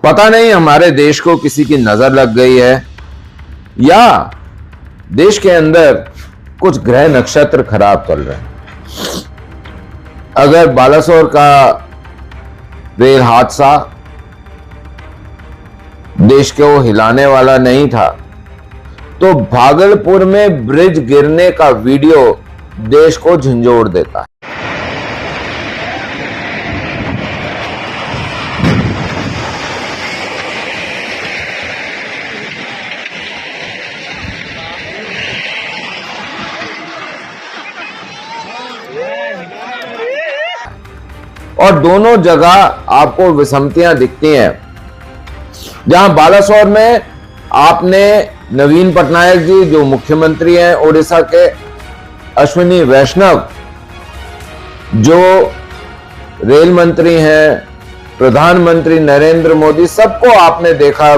पता नहीं हमारे देश को किसी की नजर लग गई है या देश के अंदर कुछ ग्रह नक्षत्र खराब चल रहे हैं। अगर बालासोर का रेल हादसा देश को हिलाने वाला नहीं था, तो भागलपुर में ब्रिज गिरने का वीडियो देश को झंझोड़ देता है। और दोनों जगह आपको विषमताएं दिखती हैं। जहां बालासोर में आपने नवीन पटनायक जी जो मुख्यमंत्री हैं ओडिशा के, अश्विनी वैष्णव जो रेल मंत्री हैं, प्रधानमंत्री नरेंद्र मोदी, सबको आपने देखा,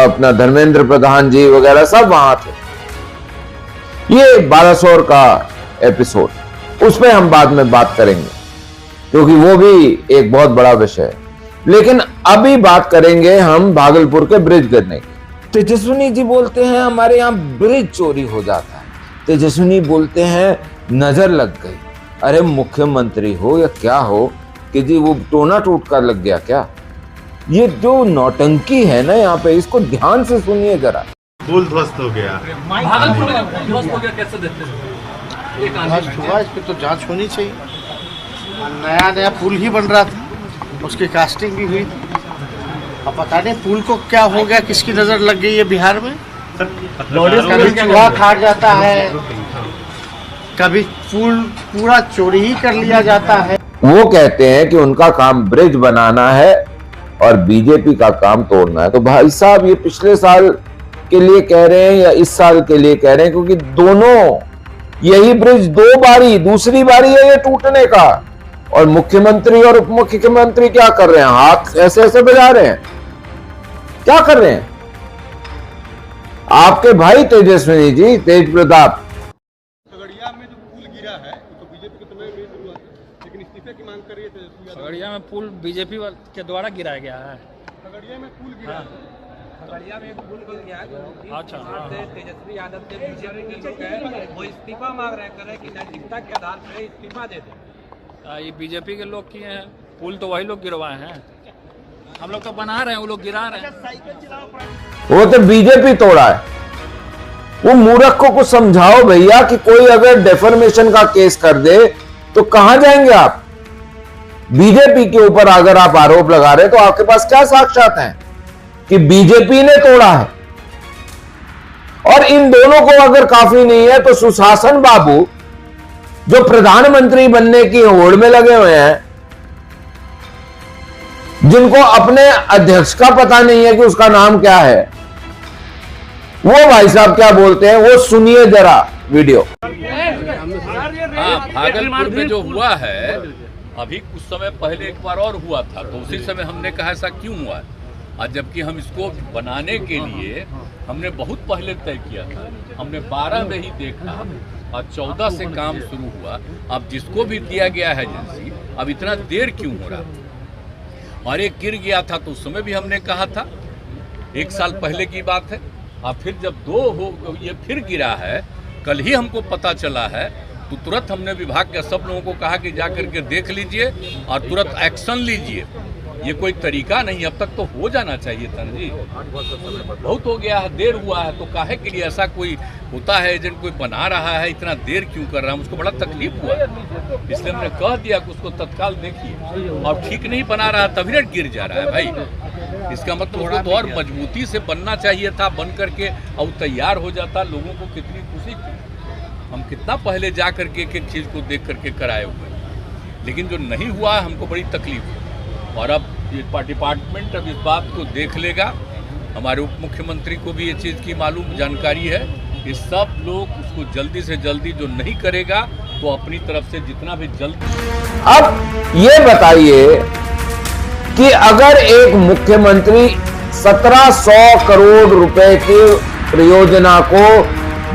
अपना धर्मेंद्र प्रधान जी वगैरह सब वहां थे। ये बालासोर का एपिसोड, उस पर हम बाद में बात करेंगे क्योंकि वो भी एक बहुत बड़ा विषय है। लेकिन अभी बात करेंगे हम भागलपुर के ब्रिज गिरने की। तेजस्विनी जी बोलते हैं हमारे यहां ब्रिज चोरी हो जाता है। तेजस्विनी बोलते हैं नजर लग गई। अरे मुख्यमंत्री हो या क्या हो कि जी वो टोना टूट कर लग गया क्या? ये जो नौटंकी है ना यहाँ पे, इसको ध्यान से सुनिए जरा। पुल ध्वस्त हो गया। भागलपुर में ध्वस्त हो गया, कैसे देखते हैं? ध्वस्त हुआ, इस पर तो जांच होनी चाहिए। नया पुल ही बन रहा था, उसकी कास्टिंग भी हुई। अब पता नहीं पुल को क्या हो गया, किसकी नजर लग गई है बिहार में। कभी चूहा खाट जाता है, कभी पुल पूरा चोरी ही कर लिया जाता है। वो कहते हैं कि उनका काम ब्रिज बनाना है और बीजेपी का काम तोड़ना है। तो भाई साहब ये पिछले साल के लिए कह रहे हैं या इस साल के लिए कह रहे हैं? क्योंकि दोनों, यही ब्रिज दूसरी बारी है ये टूटने का। और मुख्यमंत्री और उप मुख्यमंत्री क्या कर रहे हैं? हाथ ऐसे ऐसे बजा रहे हैं। क्या कर रहे हैं? आपके भाई तेजस्विनी जी, तेज प्रताप, खगड़िया में जो पुल गिरा है तो बीजेपी के समय में शुरुआत है, लेकिन इस्तीफे की मांग कर रही है तेजस्वी यादव। खगड़िया में पुल बीजेपी के द्वारा गिराया गया है। खगड़िया में पुल गिरा है। खगड़िया में एक पुल बन गया है। अच्छा, तेजस्वी यादव के बीजेपी के लोग हैं, वो इस्तीफा मांग रहे हैं, कर रहे हैं कि नैतिकता के आधार पर इस्तीफा दे दें। ये बीजेपी के लोग किए हैं। पुल तो वही लोग गिरवाए हैं, हम लोग तो बना रहे हैं, वो लोग गिरा रहे हैं। वो तो बीजेपी तोड़ा है। वो मूर्ख को कुछ समझाओ भैया कि कोई अगर डेफर्मेशन का केस कर दे तो कहां जाएंगे आप? बीजेपी के ऊपर अगर आप आरोप लगा रहे तो आपके पास क्या साक्ष्यात हैं कि बीजेपी ने तोड़ा है? और इन दोनों को अगर काफी नहीं है तो सुशासन बाबू जो प्रधानमंत्री बनने की होड़ में लगे हुए हैं, जिनको अपने अध्यक्ष का पता नहीं है कि उसका नाम क्या है, वो भाई साहब क्या बोलते हैं वो सुनिए जरा वीडियो। भागलपुर में जो हुआ है, अभी कुछ समय पहले एक बार और हुआ था, तो उसी समय हमने कहा ऐसा क्यों हुआ, और जबकि हम इसको बनाने के लिए हमने बहुत पहले तय किया था। हमने 12 में ही देखा और 14 से काम शुरू हुआ। अब जिसको भी दिया गया है एजेंसी, अब इतना देर क्यों हो रहा? और एक गिर गया था तो उस समय भी हमने कहा था, 1 साल पहले की बात है। और फिर जब ये फिर गिरा है, कल ही हमको पता चला है, तो तुरंत हमने विभाग के सब लोगों को कहा कि जा करके देख लीजिए और तुरंत एक्शन लीजिए। ये कोई तरीका नहीं, अब तक तो हो जाना चाहिए था जी। बहुत हो गया है, देर हुआ है, तो काहे के लिए ऐसा कोई होता है, एजेंट कोई बना रहा है, इतना देर क्यों कर रहा है? मुझको बड़ा तकलीफ हुआ, इसलिए हमने कह दिया कि उसको तत्काल देखिए। और ठीक नहीं बना रहा तभी ना गिर जा रहा है भाई। इसका मतलब उसको तो और मजबूती से बनना चाहिए था, बन करके और तैयार हो जाता। लोगों को कितनी खुशी थी, हम कितना पहले जा करके एक एक चीज़ को देख करके कराए हुए, लेकिन जो नहीं हुआ हमको बड़ी तकलीफ है। और अब ये डिपार्टमेंट अब इस बात को देख लेगा। हमारे उप मुख्यमंत्री को भी ये चीज़ की मालूम जानकारी है। ये सब लोग उसको जल्दी से जल्दी जो नहीं करेगा तो अपनी तरफ से जितना भी जल्दी। अब ये बताइए कि अगर एक मुख्यमंत्री 1700 करोड़ रुपए की परियोजना को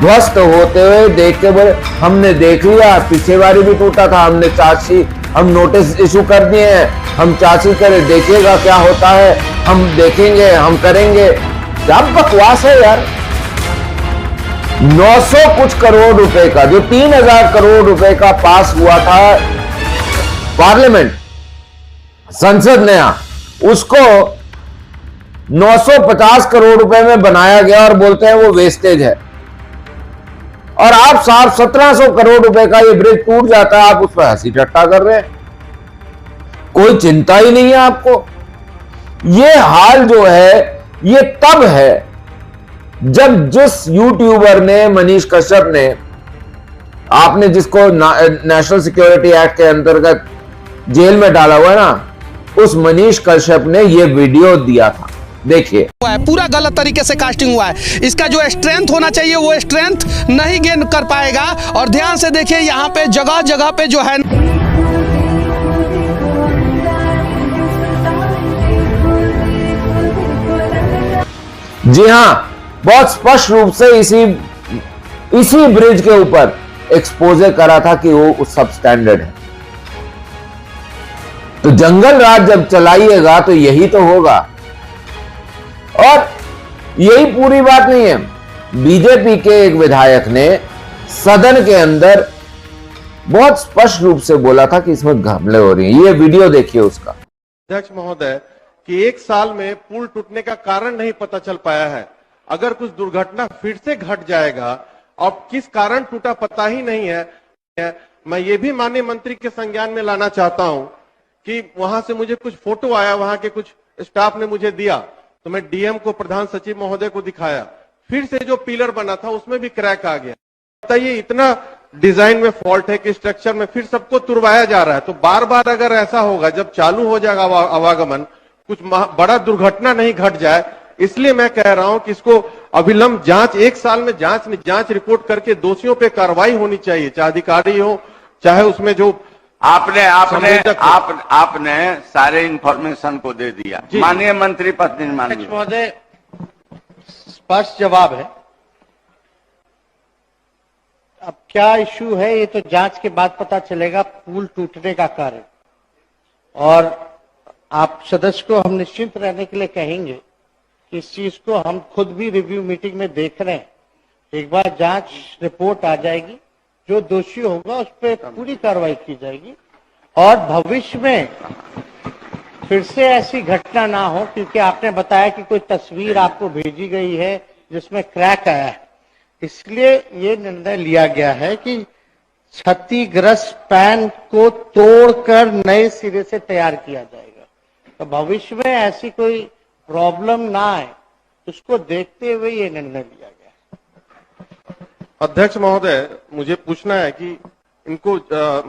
ध्वस्त होते हुए देख के बोले हमने देख लिया, पिछले बारी भी टूटा था, हमने चार्जशीट, हम नोटिस इशू कर दिए हैं, हम चाची करे देखिएगा क्या होता है, हम देखेंगे, हम करेंगे। क्या बकवास है यार। 900 कुछ करोड़ रुपए का, जो 3000 करोड़ रुपए का पास हुआ था पार्लियामेंट, संसद नया, उसको 950 करोड़ रुपए में बनाया गया और बोलते हैं वो वेस्टेज है। और आप 1700 करोड़ रुपए का ये ब्रिज टूट जाता है, आप उस पर हंसी ठट्टा कर रहे हैं। कोई चिंता ही नहीं है आपको। ये हाल जो है ये तब है जब जिस यूट्यूबर ने, मनीष कश्यप ने, आपने जिसको नेशनल सिक्योरिटी एक्ट के अंतर्गत जेल में डाला हुआ है ना, उस मनीष कश्यप ने ये वीडियो दिया था। देखिए, पूरा गलत तरीके से कास्टिंग हुआ है। इसका जो स्ट्रेंथ होना चाहिए वो स्ट्रेंथ नहीं गेन कर पाएगा। और ध्यान से देखिए, यहाँ पे जगह जगह पे जो है, जी हां, बहुत स्पष्ट रूप से इसी ब्रिज के ऊपर एक्सपोजर करा था कि वो सब स्टैंडर्ड है। तो जंगल राज जब चलाइएगा तो यही तो होगा। और यही पूरी बात नहीं है। बीजेपी के एक विधायक ने सदन के अंदर बहुत स्पष्ट रूप से बोला था कि इसमें घपले हो रही हैं। ये वीडियो देखिए उसका। अध्यक्ष महोदय, कि 1 साल में पुल टूटने का कारण नहीं पता चल पाया है। अगर कुछ दुर्घटना फिर से घट जाएगा और किस कारण टूटा पता ही नहीं है। मैं ये भी माननीय मंत्री के संज्ञान में लाना चाहता हूं कि वहां से मुझे कुछ फोटो आया, वहां के कुछ स्टाफ ने मुझे दिया, तो मैं डीएम को, प्रधान सचिव महोदय को दिखाया। फिर से जो पिलर बना था उसमें भी क्रैक आ गया। बताइए, इतना डिजाइन में फॉल्ट है कि स्ट्रक्चर में फिर सबको तुड़वाया जा रहा है। तो बार बार अगर ऐसा होगा, जब चालू हो जाएगा आवागमन, कुछ बड़ा दुर्घटना नहीं घट जाए, इसलिए मैं कह रहा हूं कि इसको अविलंब जांच, 1 साल में जांच रिपोर्ट करके दोषियों पे कार्रवाई होनी चाहिए, चाहे अधिकारी हो, चाहे उसमें जो आपने सारे इंफॉर्मेशन को दे दिया। माननीय मंत्री पद निर्माण महोदय, स्पष्ट जवाब है। अब क्या इश्यू है ये तो जांच के बाद पता चलेगा, पुल टूटने का कारण। और आप सदस्य को हम निश्चिंत रहने के लिए कहेंगे कि इस चीज को हम खुद भी रिव्यू मीटिंग में देख रहे हैं। एक बार जांच रिपोर्ट आ जाएगी, जो दोषी होगा उस पर पूरी कार्रवाई की जाएगी और भविष्य में फिर से ऐसी घटना ना हो। क्योंकि आपने बताया कि कोई तस्वीर आपको भेजी गई है जिसमें क्रैक आया है, इसलिए ये निर्णय लिया गया है कि क्षतिग्रस्त पैन को तोड़कर नए सिरे से तैयार किया जाएगा। तो भविष्य में ऐसी कोई प्रॉब्लम ना आए, उसको देखते हुए ये निर्णय लिया गया। अध्यक्ष महोदय, मुझे पूछना है कि इनको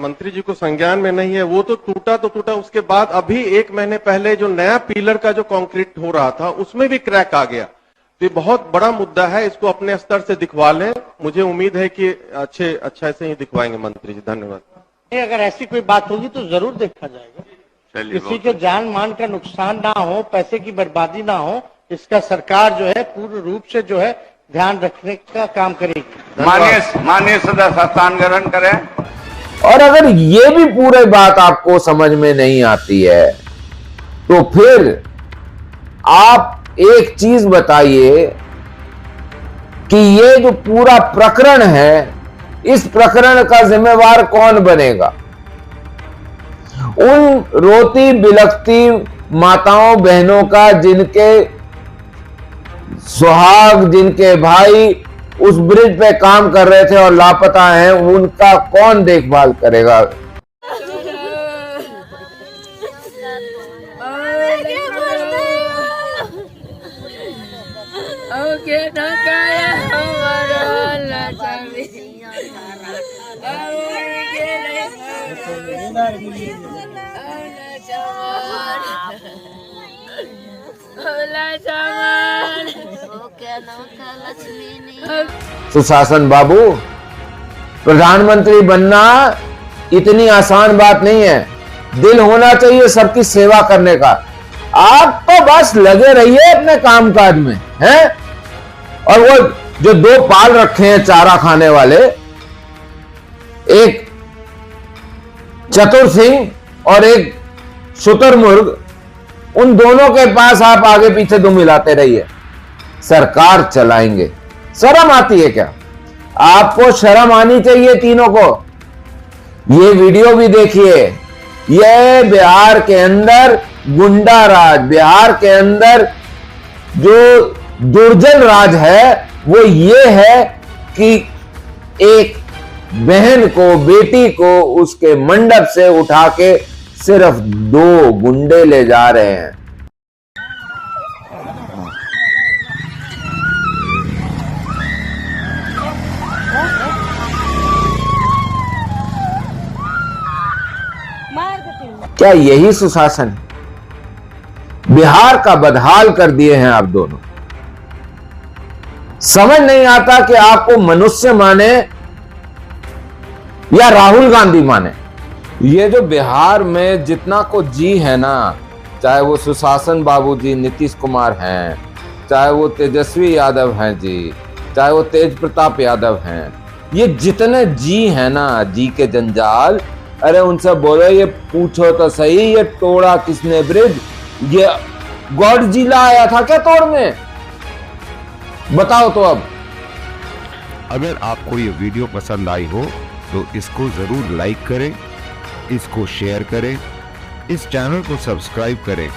मंत्री जी को संज्ञान में नहीं है, वो तो टूटा, उसके बाद अभी 1 महीने पहले जो नया पिलर का जो कंक्रीट हो रहा था उसमें भी क्रैक आ गया। तो ये बहुत बड़ा मुद्दा है, इसको अपने स्तर से दिखवा लें। मुझे उम्मीद है कि अच्छा से ही दिखवाएंगे मंत्री जी। धन्यवाद। अगर ऐसी कोई बात होगी तो जरूर देखा जाएगा। किसी के जान मान का नुकसान ना हो, पैसे की बर्बादी ना हो, इसका सरकार जो है पूर्ण रूप से जो है ध्यान रखने का काम करेगी। माननीय सदस्य स्थान ग्रहण करें। और अगर ये भी पूरी बात आपको समझ में नहीं आती है तो फिर आप एक चीज बताइए कि ये जो पूरा प्रकरण है, इस प्रकरण का जिम्मेवार कौन बनेगा? उन रोती बिलखती माताओं बहनों का, जिनके सुहाग, जिनके भाई उस ब्रिज पे काम कर रहे थे और लापता हैं, उनका कौन देखभाल करेगा? सुशासन बाबू, प्रधानमंत्री बनना इतनी आसान बात नहीं है। दिल होना चाहिए सबकी सेवा करने का। आप तो बस लगे रहिए अपने कामकाज में, हैं? और वो जो 2 पाल रखे हैं चारा खाने वाले, एक चतुर सिंह और एक शुतुरमुर्ग, उन दोनों के पास आप आगे पीछे दुम मिलाते रहिए, सरकार चलाएंगे। शर्म आती है क्या? आपको शर्म आनी चाहिए तीनों को। ये वीडियो भी देखिए। ये बिहार के अंदर गुंडा राज, बिहार के अंदर जो दुर्जन राज है वो ये है कि एक बहन को, बेटी को उसके मंडप से उठा के सिर्फ 2 गुंडे ले जा रहे हैं। क्या यही सुशासन है? बिहार का बदहाल कर दिए हैं आप दोनों। समझ नहीं आता कि आपको मनुष्य माने या राहुल गांधी माने। ये जो बिहार में जितना को जी है ना, चाहे वो सुशासन बाबूजी नीतीश कुमार हैं, चाहे वो तेजस्वी यादव हैं जी, चाहे वो तेज प्रताप यादव हैं, ये जितने जी है ना, जी के जंजाल, अरे उनसे बोलो ये पूछो तो सही, ये तोड़ा किसने ब्रिज? ये गॉडजिला आया था क्या तोड़ने? बताओ तो अब। अगर आपको ये वीडियो पसंद आई हो तो इसको जरूर लाइक करें, इसको शेयर करें, इस चैनल को सब्सक्राइब करें